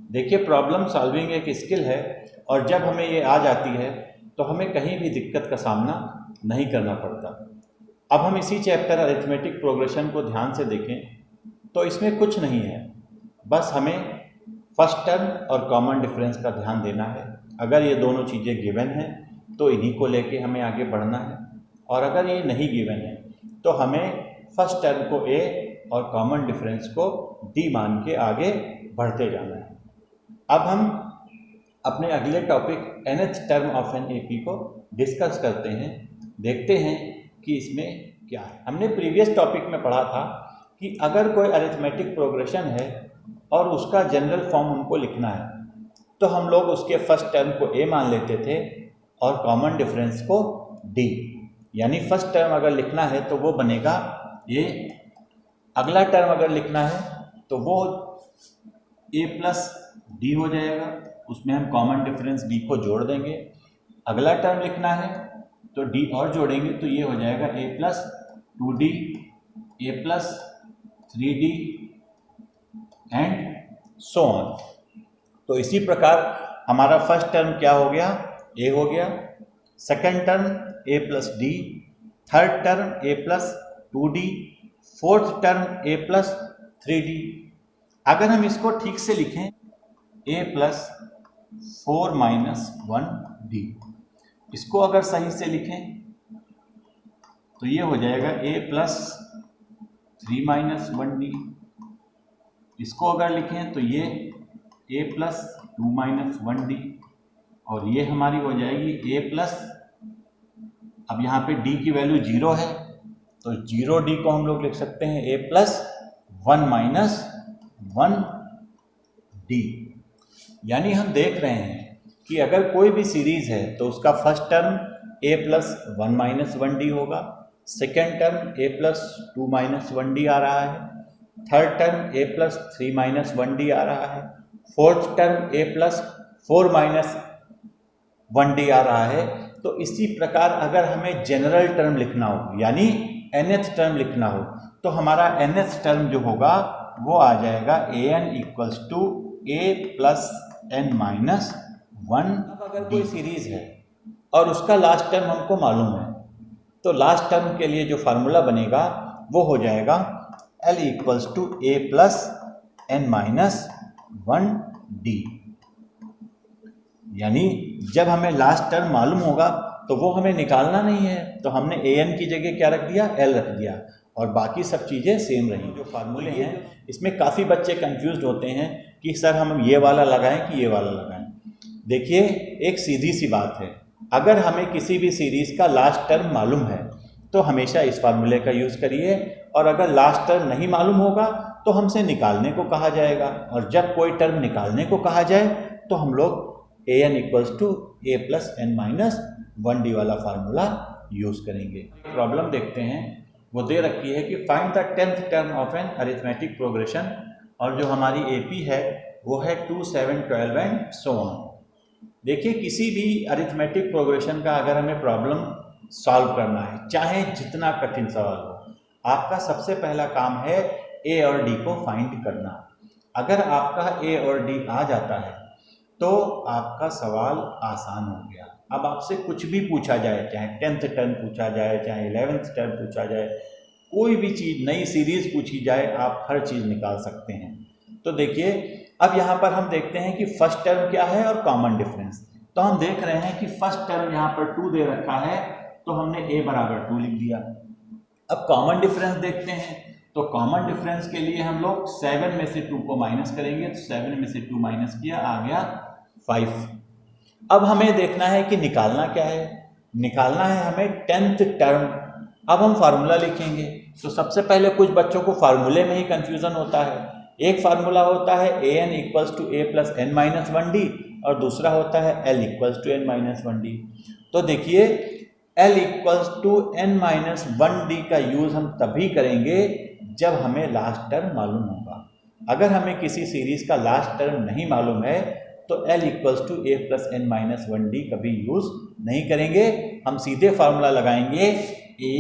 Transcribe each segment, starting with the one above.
देखिए, problem solving एक skill है और जब हमें ये आ जाती है तो हमें कहीं भी दिक्कत का सामना नहीं करना पड़ता। अब हम इसी चैप्टर अरिथमेटिक प्रोग्रेशन को ध्यान से देखें तो इसमें कुछ नहीं है, बस हमें फर्स्ट टर्म और कॉमन डिफरेंस का ध्यान देना है। अगर ये दोनों चीज़ें गिवन हैं तो इन्हीं को लेके हमें आगे बढ़ना है, और अगर ये नहीं गिवन है तो हमें फर्स्ट टर्म को ए और कॉमन डिफरेंस को डी मान के आगे बढ़ते जाना है। अब हम अपने अगले topic nth term of an AP को डिस्कस करते हैं, देखते हैं कि इसमें क्या है। हमने प्रीवियस टॉपिक में पढ़ा था कि अगर कोई अरिथमेटिक प्रोग्रेशन है और उसका जनरल फॉर्म हमको लिखना है तो हम लोग उसके फर्स्ट टर्म को ए मान लेते थे और कॉमन डिफरेंस को डी। यानी फर्स्ट टर्म अगर लिखना है तो वो बनेगा ये, अगला टर्म अगर लिखना है तो वो ए प्लस डी हो जाएगा, उसमें हम कॉमन डिफरेंस डी को जोड़ देंगे। अगला टर्म लिखना है तो डी और जोड़ेंगे तो ये हो जाएगा A plus 2d, A plus 3d and so on. तो इसी प्रकार हमारा फर्स्ट टर्म क्या हो गया, ए हो गया, सेकंड टर्म ए प्लस डी, थर्ड टर्म ए प्लस 2d, फोर्थ टर्म ए प्लस 3d। अगर हम इसको ठीक से लिखें a प्लस 4 माइनस 1d, इसको अगर सही से लिखें तो ये हो जाएगा a प्लस 3 माइनस 1d। इसको अगर लिखें तो ये a प्लस 2 माइनस 1d, और ये हमारी हो जाएगी a प्लस, अब यहाँ पे d की वैल्यू 0 है तो 0d को हम लोग लिख सकते हैं a प्लस 1 माइनस 1d। यानी हम देख रहे हैं कि अगर कोई भी सीरीज है तो उसका first term a plus 1 minus 1d होगा, second term a plus 2 minus 1d आ रहा है, third term a plus 3 minus 1d आ रहा है, fourth term a plus 4 minus 1d आ रहा है। तो इसी प्रकार अगर हमें जनरल टर्म लिखना हो यानी nth टर्म लिखना हो तो हमारा nth टर्म जो होगा वो आ जाएगा an equals to a plus n minus 1। अगर कोई सीरीज है और उसका लास्ट टर्म हमको मालूम है तो लास्ट टर्म के लिए जो फार्मूला बनेगा वो हो जाएगा l equals to a plus n minus 1d। यानी जब हमें लास्ट टर्म मालूम होगा तो वो हमें निकालना नहीं है, तो हमने an की जगह क्या रख दिया, l रख दिया, और बाकी सब चीज़ें सेम रही। जो फार्मूले हैं इसमें काफ़ी बच्चे कंफ्यूज होते हैं कि सर हम ये वाला लगाएं कि ये वाला लगाएं। देखिए, एक सीधी सी बात है, अगर हमें किसी भी सीरीज़ का लास्ट टर्म मालूम है तो हमेशा इस फार्मूले का यूज़ करिए, और अगर लास्ट टर्म नहीं मालूम होगा तो हमसे निकालने को कहा जाएगा, और जब कोई टर्म निकालने को कहा जाए तो हम लोग an equals to a plus n minus 1d वाला फार्मूला यूज़ करेंगे। प्रॉब्लम देखते हैं, वो दे रखी है कि find the 10th term of an arithmetic progression, और जो हमारी एपी है वो है 2, 7, 12 एंड सो ऑन। देखिए, किसी भी अरिथमेटिक प्रोग्रेशन का अगर हमें प्रॉब्लम सॉल्व करना है, चाहे जितना कठिन सवाल हो, आपका सबसे पहला काम है ए और डी को फाइंड करना। अगर आपका ए और डी आ जाता है तो आपका सवाल आसान हो गया। अब आपसे कुछ भी पूछा जाए, चाहे 10th टर्म पूछा जाए, चाहे 11th टर्म पूछा जाए, कोई भी चीज़, नई सीरीज़ पूछी जाए, आप हर चीज़ निकाल सकते हैं। तो देखिए, अब यहाँ पर हम देखते हैं कि फर्स्ट टर्म क्या है और कॉमन डिफरेंस। तो हम देख रहे हैं कि फर्स्ट टर्म यहाँ पर 2 दे रखा है तो हमने a बराबर 2 लिख दिया। अब कॉमन डिफरेंस देखते हैं, तो कॉमन डिफरेंस के लिए हम लोग 7 में से 2 को माइनस करेंगे, तो 7 में से 2 माइनस किया, आ गया 5। अब हमें देखना है कि निकालना क्या है, निकालना है हमें 10th टर्म। अब हम फार्मूला लिखेंगे, तो सबसे पहले कुछ बच्चों को फार्मूले में ही कंफ्यूजन होता है। एक फार्मूला होता है an equals to a plus n minus 1d, और दूसरा होता है l equals to n minus 1d। तो देखिए, l equals to n minus 1d का यूज़ हम तभी करेंगे जब हमें लास्ट टर्म मालूम होगा। अगर हमें किसी सीरीज़ का लास्ट टर्म नहीं मालूम है तो l equals to a plus n minus 1d कभी यूज़ नहीं करेंगे। हम सीधे फार्मूला लगाएंगे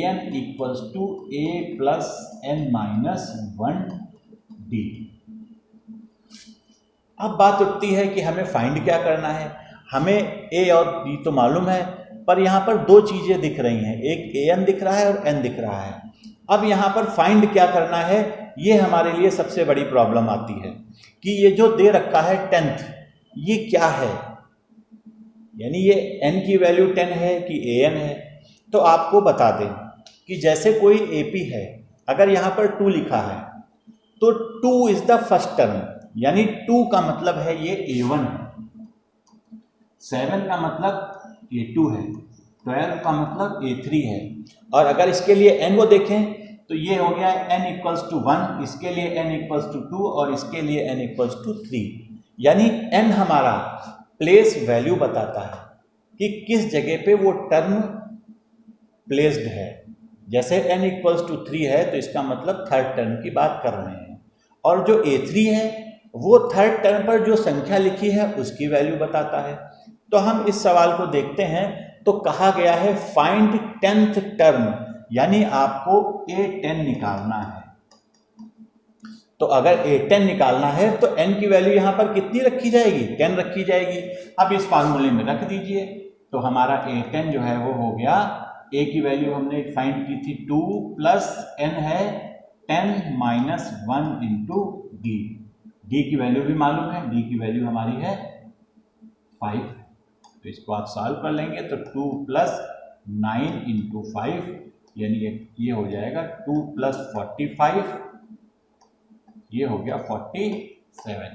an equals to a plus n minus 1d। अब बात उठती है कि हमें फाइंड क्या करना है। हमें ए और बी तो मालूम है, पर यहाँ पर दो चीज़ें दिख रही हैं, एक ए एन दिख रहा है और एन दिख रहा है। अब यहाँ पर फाइंड क्या करना है, ये हमारे लिए सबसे बड़ी प्रॉब्लम आती है कि ये जो दे रखा है 10th, ये क्या है, यानी ये n की वैल्यू 10 है कि an है। तो आपको बता दें कि जैसे कोई AP है, अगर यहाँ पर 2 लिखा है तो 2 इज द फर्स्ट टर्म, यानी 2 का मतलब है ये A1 है, 7 का मतलब A2 है, 12 का मतलब A3 है। और अगर इसके लिए n वो देखें तो ये हो गया n इक्वल्स टू 1, इसके लिए n इक्वल्स टू 2 और इसके लिए n इक्वल्स टू 3, यानी n हमारा प्लेस वैल्यू बताता है कि किस जगह पे वो टर्म प्लेस्ड है। जैसे n इक्वल्स टू 3 है तो इसका मतलब थर्ड टर्म की बात कर रहे हैं, और जो A3 है वो थर्ड टर्म पर जो संख्या लिखी है उसकी वैल्यू बताता है। तो हम इस सवाल को देखते हैं, तो कहा गया है फाइंड 10th टर्म, यानी आपको A10 निकालना है। तो अगर A10 निकालना है तो n की वैल्यू यहाँ पर कितनी रखी जाएगी, 10 रखी जाएगी। अब इस फार्मूले में रख दीजिए, तो हमारा A10 जो है वो हो गया, A की वैल्यू हमने फाइंड की थी 2 प्लस n है 10 माइनस 1 इंटू डी। डी की वैल्यू भी मालूम है, डी की वैल्यू हमारी है 5। तो इसको आप सॉल्व कर लेंगे तो 2 प्लस 9 इंटू 5, यानी ये हो जाएगा 2 प्लस 45, ये हो गया 47।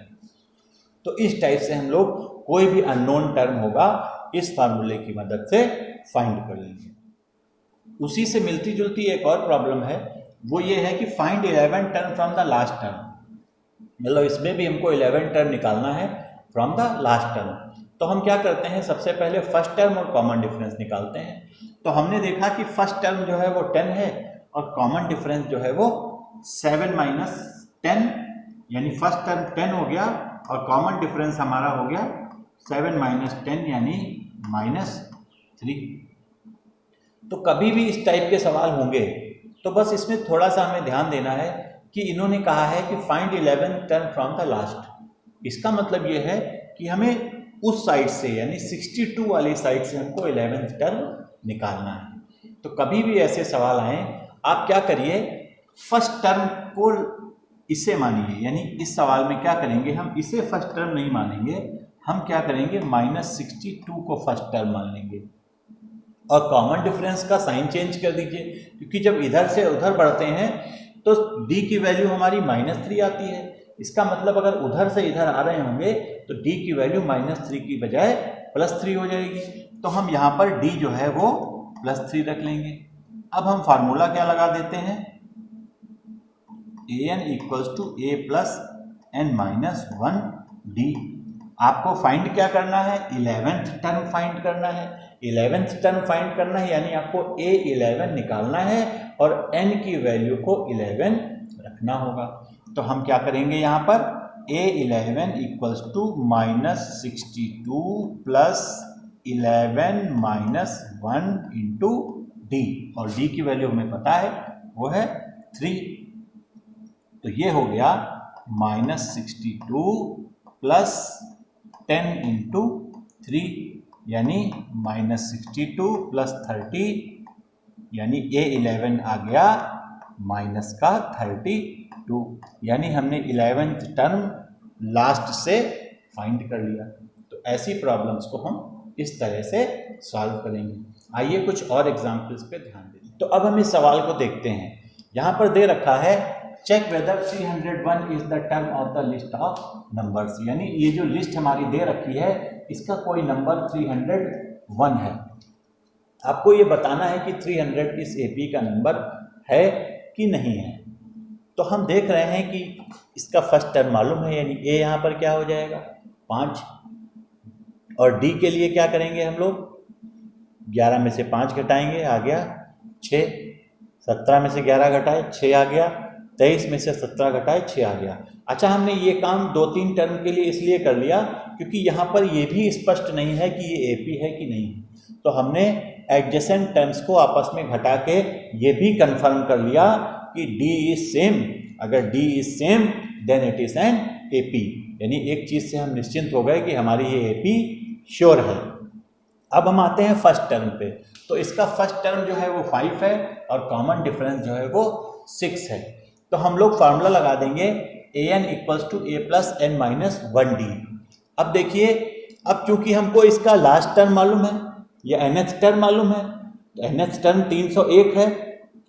तो इस टाइप से हम लोग कोई भी अननोन टर्म होगा इस फार्मूले की मदद से फाइंड कर लेंगे। उसी से मिलती जुलती एक और प्रॉब्लम है, वो ये है कि find 11 term from the last term. मतलब इसमें भी हमको 11 टर्म निकालना है फ्रॉम द लास्ट टर्म। तो हम क्या करते हैं, सबसे पहले फर्स्ट टर्म और कॉमन डिफरेंस निकालते हैं। तो हमने देखा कि फर्स्ट टर्म जो है वो 10 है और कॉमन डिफरेंस जो है वो 7 माइनस 10, यानी फर्स्ट टर्म 10 हो गया और कॉमन डिफरेंस हमारा हो गया 7 माइनस 10 यानी -3। तो कभी भी इस टाइप के सवाल होंगे तो बस इसमें थोड़ा सा हमें ध्यान देना है कि इन्होंने कहा है कि find 11 term from the last. इसका मतलब ये है कि हमें उस साइड से यानी 62 वाली साइड से हमको 11th टर्म निकालना है। तो कभी भी ऐसे सवाल आए, आप क्या करिए, फर्स्ट टर्म को इसे मानिए, यानी इस सवाल में क्या करेंगे, हम इसे फर्स्ट टर्म नहीं मानेंगे, हम क्या करेंगे -62 को फर्स्ट टर्म मान लेंगे और कॉमन डिफरेंस का साइन चेंज कर दीजिए, क्योंकि जब इधर से उधर बढ़ते हैं तो d की वैल्यू हमारी -3 आती है। इसका मतलब अगर उधर से इधर आ रहे होंगे तो d की वैल्यू -3 की बजाय +3 हो जाएगी। तो हम यहाँ पर d जो है वो +3 रख लेंगे। अब हम फार्मूला क्या लगा देते हैं, an equals to a plus n minus 1 d। आपको फाइंड क्या करना है, 11th टर्म फाइंड करना है। 11th टर्म फाइंड करना है यानी आपको a11 निकालना है और n की वैल्यू को 11 रखना होगा। तो हम क्या करेंगे, यहाँ पर a11 equals to -62 plus 11 minus 1 into D, और d की वैल्यू हमें पता है वो है 3। तो ये हो गया -62 प्लस 10 इंटू 3 यानी -62 प्लस 30, यानी a11 आ गया -32, यानी हमने 11th टर्म लास्ट से फाइंड कर लिया। तो ऐसी प्रॉब्लम्स को हम इस तरह से सॉल्व करेंगे। आइए कुछ और एग्जाम्पल्स पे ध्यान दें। तो अब हम इस सवाल को देखते हैं। यहाँ पर दे रखा है check whether 301 is the term of the list of numbers, यानी ये जो लिस्ट हमारी दे रखी है इसका कोई नंबर 301 है। आपको ये बताना है कि 300 इस AP का नंबर है कि नहीं है। तो हम देख रहे हैं कि इसका फर्स्ट टर्म मालूम है, यानी A यहाँ पर क्या हो जाएगा 5, और D के लिए क्या करेंगे हम लोग, 11 में से 5 घटाएंगे, आ गया 6, 17 में से 11 घटाए 6 आ गया, 23 में से 17 घटाए 6 आ गया। अच्छा, हमने ये काम 2-3 टर्म के लिए इसलिए कर लिया क्योंकि यहाँ पर ये भी स्पष्ट नहीं है कि ये AP है कि नहीं। तो हमने एडजेसेंट टर्म्स को आपस में घटा के ये भी कंफर्म कर लिया कि D इज सेम। अगर D is same then it is an AP, यानी एक चीज़ से हम निश्चिंत हो गए कि हमारी ये AP श्योर है। अब हम आते हैं फर्स्ट टर्म पे, तो इसका फर्स्ट टर्म जो है वो 5 है और कॉमन डिफरेंस जो है वो 6 है। तो हम लोग फार्मूला लगा देंगे an equals to a plus n minus 1d। अब देखिए, अब चूंकि हमको इसका लास्ट टर्म मालूम है या nth टर्म मालूम है, तो nth टर्म 301 है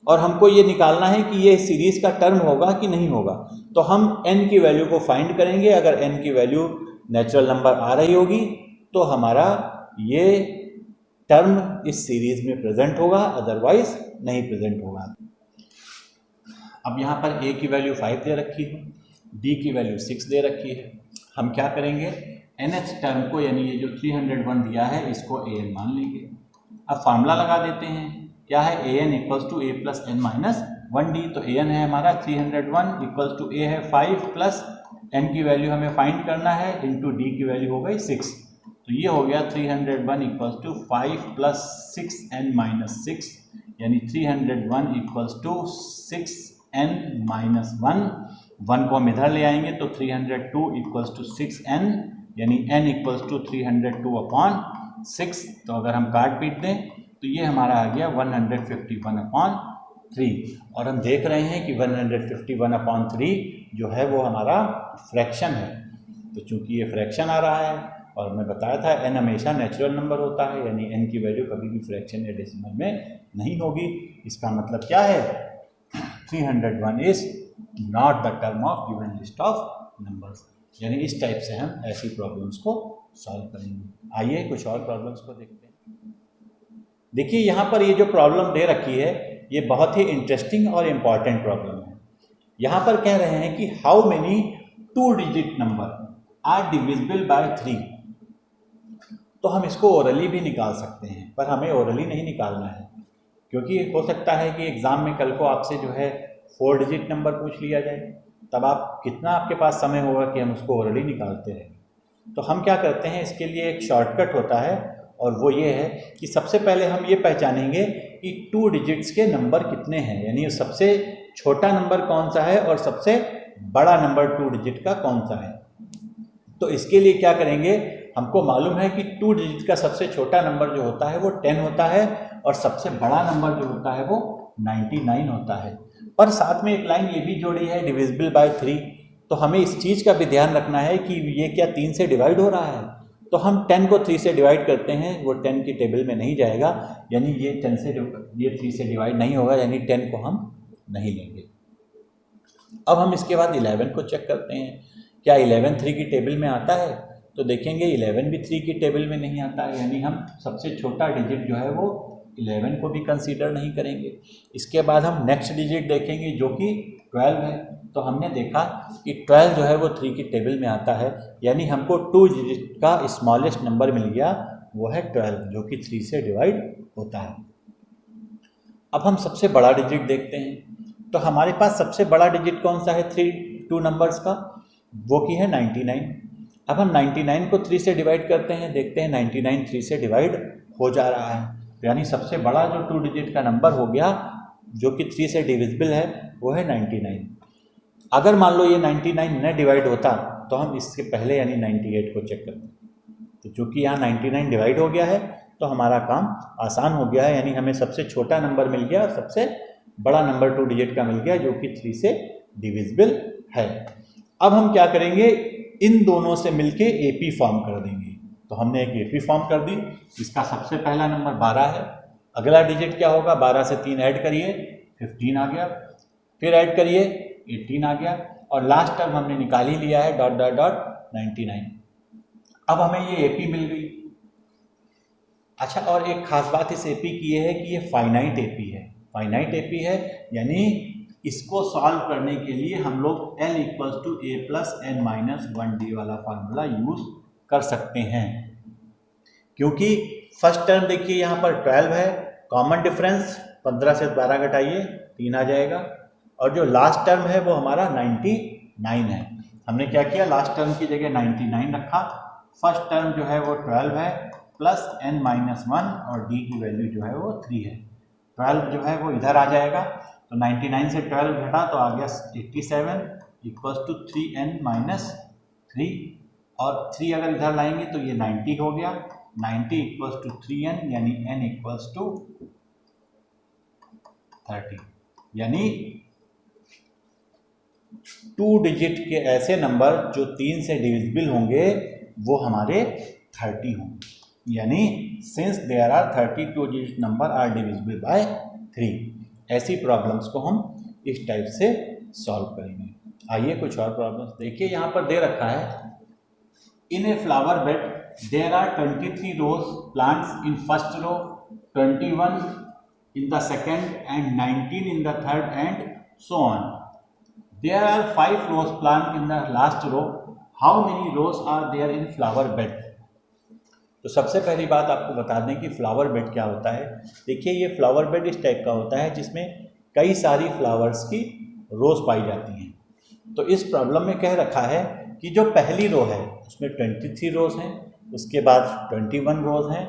और हमको ये निकालना है कि ये सीरीज का टर्म होगा कि नहीं होगा। तो हम n की वैल्यू को फाइंड करेंगे। अगर n की वैल्यू नेचुरल नंबर आ रही होगी तो हमारा ये टर्म इस सीरीज में प्रेजेंट होगा, अदरवाइज नहीं प्रेजेंट होगा। अब यहाँ पर a की वैल्यू 5 दे रखी है, d की वैल्यू 6 दे रखी है। हम क्या करेंगे, nth टर्म को यानी ये जो 301 दिया है इसको an मान लेंगे। अब फार्मूला लगा देते हैं, क्या है, an equals to a plus n minus 1d। तो an है हमारा 301 इक्वल्स टू a है 5 प्लस n की वैल्यू हमें फाइंड करना है इंटू d की वैल्यू हो गई 6। तो ये हो गया 301 equals to 5 plus 6n minus 6, यानी 301 इक्वल्स टू 6n माइनस 1 को हम इधर ले आएंगे तो 302 इक्वल्स टू 6n, यानी n इक्वल्स टू 302 अपॉन 6। तो अगर हम काट पीट दें तो ये हमारा आ गया 151 अपॉन 3। और हम देख रहे हैं कि 151 अपॉन 3 जो है वो हमारा फ्रैक्शन है। तो चूंकि ये फ्रैक्शन आ रहा है और मैं बताया था n हमेशा नेचुरल नंबर होता है, यानी n की वैल्यू कभी भी फ्रैक्शन या डेसिमल में नहीं होगी। इसका मतलब क्या है, 301 is not the term of given list of numbers. यानी इस टाइप से हम ऐसी प्रॉब्लम्स को सॉल्व करेंगे। आइए कुछ और प्रॉब्लम्स को देखते हैं। देखिए यहाँ पर ये जो प्रॉब्लम दे रखी है ये बहुत ही इंटरेस्टिंग और इम्पॉर्टेंट प्रॉब्लम है। यहाँ पर कह रहे हैं कि how many 2 digit number are divisible by 3। तो हम इसको ओरली भी निकाल सकते हैं, पर हमें ओरली नहीं निकालना है, क्योंकि हो सकता है कि एग्ज़ाम में कल को आपसे जो है 4 डिजिट नंबर पूछ लिया जाए, तब आप कितना आपके पास समय होगा कि हम उसको ओरली निकालते रहें। तो हम क्या करते हैं, इसके लिए एक शॉर्टकट होता है और वो ये है कि सबसे पहले हम ये पहचानेंगे कि 2 डिजिट्स के नंबर कितने हैं, यानी सबसे छोटा नंबर कौन सा है और सबसे बड़ा नंबर 2 डिजिट का कौन सा है। तो इसके लिए क्या करेंगे, हमको मालूम है कि 2 डिजिट का सबसे छोटा नंबर जो होता है वो 10 होता है और सबसे बड़ा नंबर जो होता है वो 99 होता है। पर साथ में एक लाइन ये भी जोड़ी है डिविजिबल बाय 3। तो हमें इस चीज़ का भी ध्यान रखना है कि ये क्या 3 से डिवाइड हो रहा है। तो हम 10 को 3 से डिवाइड करते हैं, वो 10 की टेबल में नहीं जाएगा, यानी ये 3 से डिवाइड नहीं होगा, यानी 10 को हम नहीं लेंगे। अब हम इसके बाद 11 को चेक करते हैं, क्या 11 3 की टेबल में आता है। तो देखेंगे 11 भी 3 की टेबल में नहीं आता है, यानी हम सबसे छोटा डिजिट जो है वो 11 को भी कंसीडर नहीं करेंगे। इसके बाद हम नेक्स्ट डिजिट देखेंगे जो कि 12 है। तो हमने देखा कि 12 जो है वो 3 की टेबल में आता है, यानी हमको 2 डिजिट का स्मॉलेस्ट नंबर मिल गया, वो है 12 जो कि 3 से डिवाइड होता है। अब हम सबसे बड़ा डिजिट देखते हैं, तो हमारे पास सबसे बड़ा डिजिट कौन सा है 2 नंबर्स का, वो की है 99। अब हम 99 को 3 से डिवाइड करते हैं, देखते हैं 99 3 से डिवाइड हो जा रहा है, यानी सबसे बड़ा जो 2 डिजिट का नंबर हो गया जो कि 3 से डिविजिबल है वो है 99। अगर मान लो ये 99 न डिवाइड होता तो हम इसके पहले यानी 98 को चेक करते। तो चूँकि यहाँ 99 डिवाइड हो गया है तो हमारा काम आसान हो गया है, यानी हमें सबसे छोटा नंबर मिल गया और सबसे बड़ा नंबर 2 डिजिट का मिल गया जो कि 3 से डिविजिबल है। अब हम क्या करेंगे, इन दोनों से मिलके AP फॉर्म कर देंगे। तो हमने एक AP फॉर्म कर दी, इसका सबसे पहला नंबर 12 है। अगला डिजिट क्या होगा, 12 से 3 ऐड करिए 15 आ गया, फिर ऐड करिए 18 आ गया, और लास्ट टर्म हमने निकाल ही लिया है ... 99। अब हमें ये AP मिल गई। अच्छा, और एक खास बात इस AP की ये है कि ये फाइनाइट AP है। फाइनाइट AP है यानी इसको सॉल्व करने के लिए हम लोग L equals to A plus n minus 1D वाला फार्मूला यूज कर सकते हैं, क्योंकि फर्स्ट टर्म देखिए यहाँ पर 12 है, कॉमन डिफरेंस 15 से 12 घटाइए 3 आ जाएगा, और जो लास्ट टर्म है वो हमारा 99 है। हमने क्या किया, लास्ट टर्म की जगह 99 रखा, फर्स्ट टर्म जो है वो 12 है प्लस n माइनस 1 और D की वैल्यू जो है वो 3 है। 12 जो है वो इधर आ जाएगा, तो 99 से 12 घटा तो आ गया 87, इक्वल्स टू 3n माइनस 3, और 3 अगर इधर लाएंगे तो ये 90 हो गया, 90 इक्वल्स टू 3n यानी n इक्वल्स टू 30, यानी 2 डिजिट के ऐसे नंबर जो 3 से डिविजिबल होंगे वो हमारे 30 होंगे, यानी since there are 32 digit number are divisible by 3। ऐसी प्रॉब्लम्स को हम इस टाइप से सॉल्व करेंगे। आइए कुछ और प्रॉब्लम्स देखिए। यहाँ पर दे रखा है in a flower bed there are 23 rose plants in first row, 21 in the second and 19 in the third and so on. There are 5 rose plants in the last row. How many rows are there in flower bed? तो सबसे पहली बात आपको बता दें कि flower bed क्या होता है। देखिए ये फ्लावर बेड इस टाइप का होता है जिसमें कई सारी फ्लावर्स की रोज पाई जाती हैं। तो इस प्रॉब्लम में कह रखा है कि जो पहली रो है उसमें 23 रोज हैं, उसके बाद 21 रोज हैं,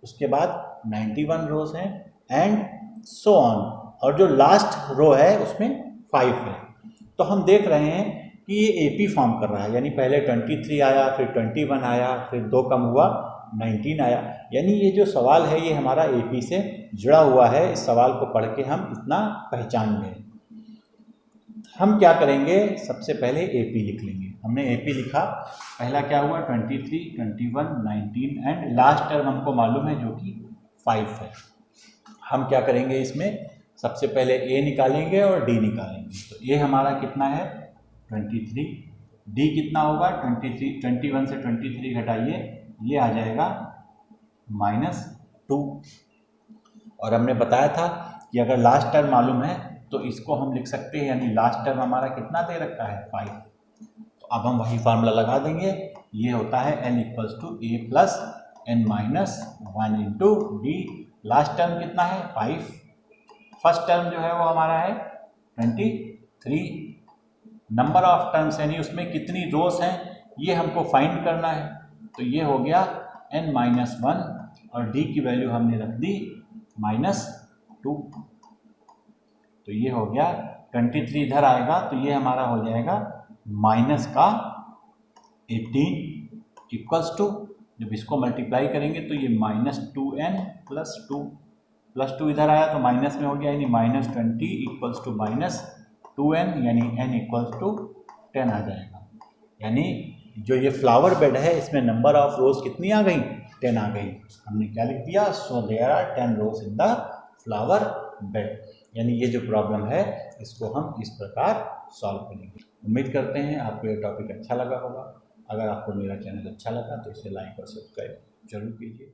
उसके बाद 91 रोज हैं एंड सो ऑन, और जो लास्ट रो है उसमें 5 है। तो हम देख रहे हैं कि ये एपी फॉर्म कर रहा है, यानी पहले 23 आया, फिर 21 आया, फिर 2 कम हुआ 19 आया, यानी ये जो सवाल है ये हमारा एपी से जुड़ा हुआ है। इस सवाल को पढ़ के हम इतना पहचान गए। हम क्या करेंगे, सबसे पहले एपी लिख लेंगे। हमने एपी लिखा, पहला क्या हुआ 23, 21, 19 एंड लास्ट टर्म हमको मालूम है जो कि 5 है। हम क्या करेंगे, इसमें सबसे पहले ए निकालेंगे और डी निकालेंगे। तो ए हमारा कितना है 23, डी कितना होगा 23, 21 से 23 घटाइए, ये आ जाएगा -2। और हमने बताया था कि अगर लास्ट टर्म मालूम है तो इसको हम लिख सकते हैं, यानी लास्ट टर्म हमारा कितना दे रखा है 5। तो अब हम वही फार्मूला लगा देंगे, ये होता है n equals to A plus n minus 1 into D. Last term कितना है 5, फर्स्ट टर्म जो है वो हमारा है 23। नंबर ऑफ टर्म्स यानी उसमें कितनी रोज हैं ये हमको फाइंड करना है। तो ये हो गया n माइनस 1 और d की वैल्यू हमने रख दी -2। तो ये हो गया 23 इधर आएगा तो ये हमारा हो जाएगा माइनस का 18 इक्वल्स टू, जब इसको मल्टीप्लाई करेंगे तो ये -2n प्लस 2 इधर आया तो माइनस में हो गया, यानी -20 इक्वल्स टू -2n, यानी n इक्वल्स टू 10 आ जाएगा। यानी जो ये फ्लावर बेड है इसमें नंबर ऑफ रोज कितनी आ गई 10 आ गई। हमने क्या लिख दिया, so there are 10 rows in the flower bed. यानी ये जो प्रॉब्लम है इसको हम इस प्रकार सॉल्व करेंगे। उम्मीद करते हैं आपको ये टॉपिक अच्छा लगा होगा। अगर आपको मेरा चैनल अच्छा लगा तो इसे लाइक और सब्सक्राइब जरूर कीजिए।